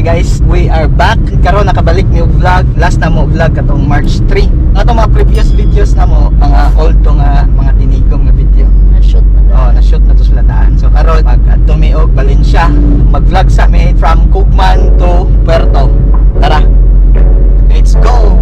Hi guys, we are back. Karon nakabalik ni vlog. Last na mo vlog katong March 3. Ato mga previous videos na mo, mga old to nga mga tinigom nga video. Na-shoot na. Oh, na-shoot na to sa lataan. So karon mag-tumiog Valencia. Mag-vlog sa me from Kugman to Puerto. Tara. Let's go.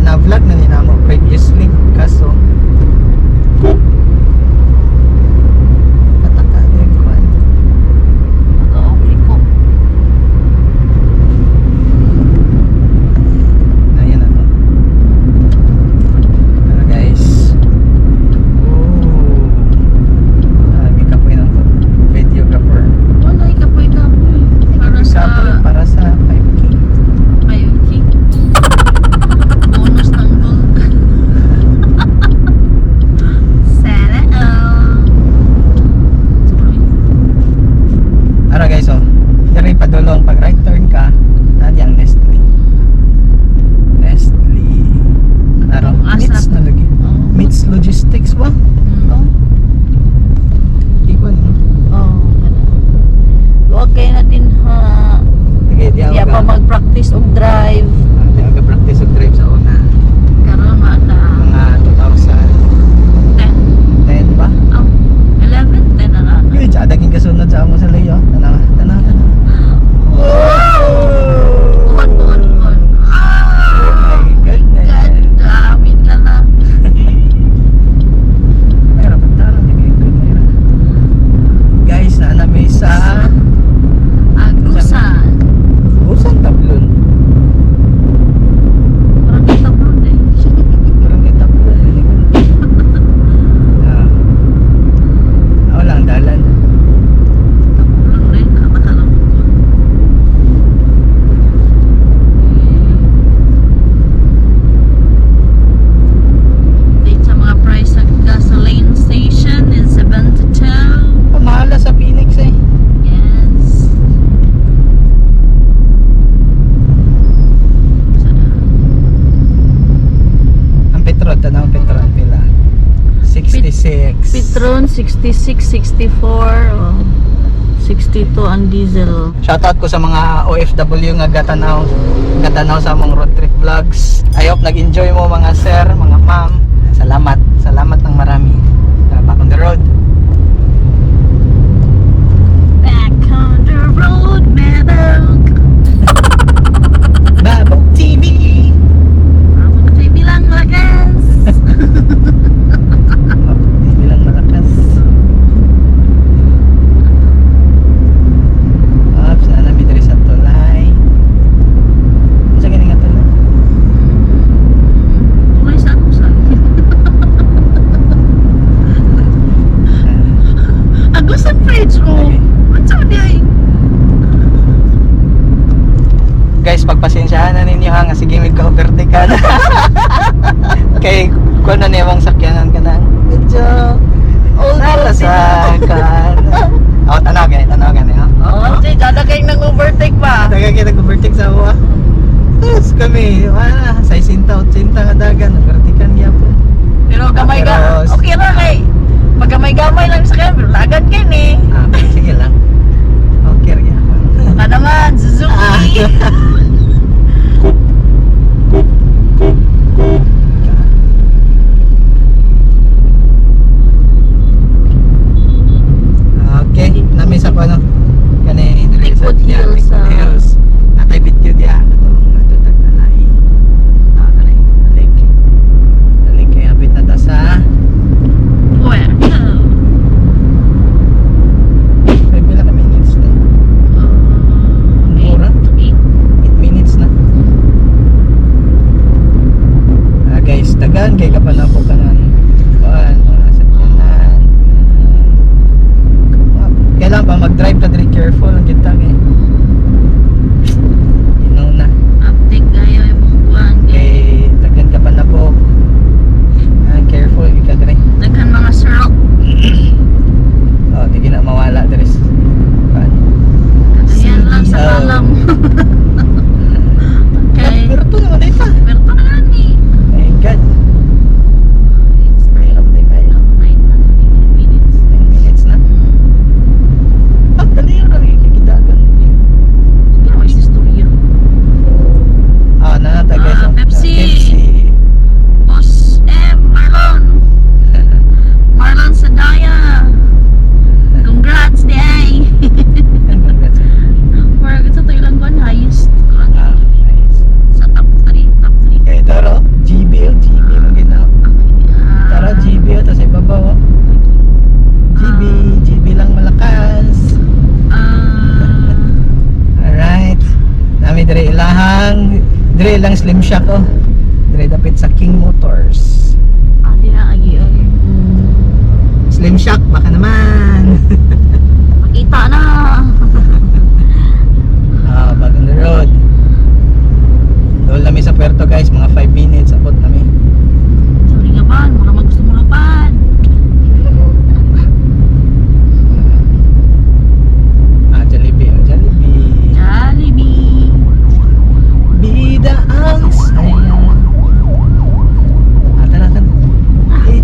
Na-vlog na ninamo previously kaso pataka din ko Okay po. ayan na to. Guys, lagi ka po yun ang videographer Wala, ikapoy. Para sa para sa 5K. 5K. Bonus ng gold. Sana Ara guys, oh, diri padulong pag right turn ka, nandiyan Nestle. Ano? Asrap. Meets na lagi. Meets Logistics ba? Oh. Ikaw mo. Oh, luwag kayo natin ha. Sige, Kaya pa mag-practice og drive. Di aga practice og drive sa una. Karon na Mga 2010 10. ba? Oh, 11, 10 na lang. Good, sa daging kasunod sa amo sa layo. Tanaw. On. Oh my goodness. Gamit ka na. Mayroon pa tarang guys, naanami sa Agusan. Usan tablo Petron 66, 64, 62 ang diesel. Shoutout ko sa mga OFW nga gatanaw sa among road trip vlogs. I hope nag-enjoy mo mga sir, mga ma'am. Salamat ng marami. Back on the road. Back on the road, Mabog. Babog TV. Mabog TV lang lagas. Hindi lang malakas. Ops, sana may diri sa tulay. Sa ganing nga tulay. Tulay sa ako sa. Agos ang fridge ko. Okay. What's up day? Guys, pagpasensyahan na ninyo ha, nga sige may ka-overtake ka na. Kay, kung ano na yung sakyanan ka na, medyo nalasakan. Tanaw gani ha. Oh, si dada kayong nag-overtake pa. Taga kayo nag-overtake sa ako ha. Tapos kami, sa 60-80 nga dagan, overtakean niya po. Pero gamay Pero, ka. Okay ra kay. Magkamay-gamay lang sa kanya, pero lagan kayo ni. Sige lang. Okay rin ako. Baka naman, Suzuki. Okay, nami sa ano? Kani Lakewood Hills, Hills. Natay video dia natutag na lai. Kanay lake. Lake kay abit na ta sa Welcome. may pila ka minutes na. Mura? 8 minutes na. Guys, tagaan kay kapanapo ka ng mga sakyanan. Kailangan pa mag-drive ka very careful ang kita eh. You know na. Update kayo yung mga buwan. Kay tagan ka pa na po. Careful ka dre. Naghan mga syrup. Oh, di na mawala dre. Ayan lang sa alam. Okay. Pero to naman ito. Pero ito na lang eh. My God. Mayroon din kayo. 9 minutes na. Dali yung nakikidagan. Sige, may istorya. Nanata guys. Pepsi. Boss M. Marlon Sadaya. Congrats, day. Para sa tayo lang kuan highest kuan sa top 3. Okay, taro. GB mong ginawa. Tara, GB tapos ibabaw. GB lang malakas. Alright. Nami dire ilang slim shock oh. Dire dapit sa King Motors. Di na agi Slim shock baka naman. makita na. Back on the road. Doon kami sa Puerto guys, mga 5 minutes abot kami. Sorry nga ba, mura magusto mo lapad. Jollibee. Jollibee. Bida ang saya. Tara.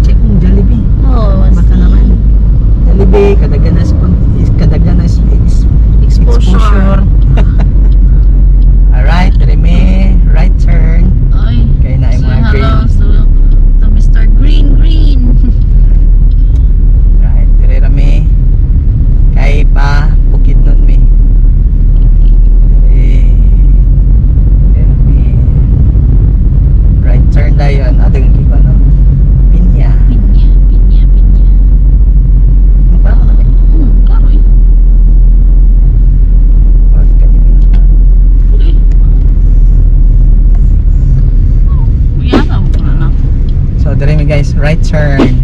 Check mo Jollibee. Oh, Baka naman. Jollibee, kadagana is exposure. Alright, Remy, right turn. Ay. Kaya na yung So, mga hello green. to Mr. Green. Right, dire Remy. Kay pa bukid nun mi. Right turn dayon. Adeng iba no. Pinya. Pinya. Parang ano eh. Klaro eh. Wag kanina. Uy. Uyana mo na. So dire mi guys, right turn.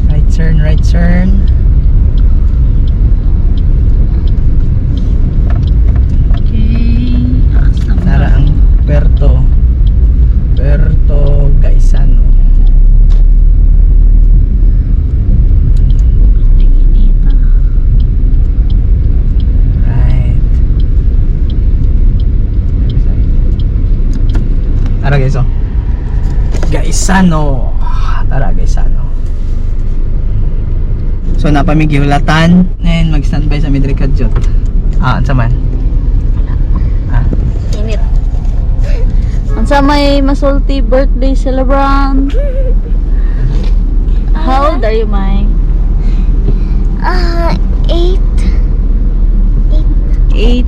Right turn. Okay. Asa mo? Nara ang Puerto Gaisano. Tinginita. Right. Ara guys oh. Gaisano. Tara, Gaisano. So, napamigihulatan. Ngayon, mag-standby sa Midri Kadyot. Ano man? Init. Unsa may masulti birthday celebrant? How old are you, Mai? 8. 8.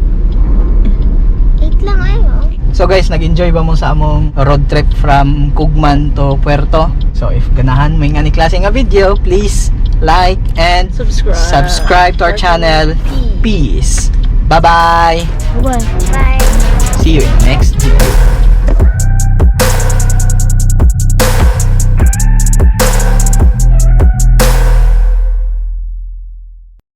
8 lang ayo. So guys, nag-enjoy ba mo sa among road trip from Cugman to Puerto? So if ganahan may nga ni klase nga video, please like and subscribe to our channel. Peace. Bye-bye. Bye-bye. Bye. See you in next video.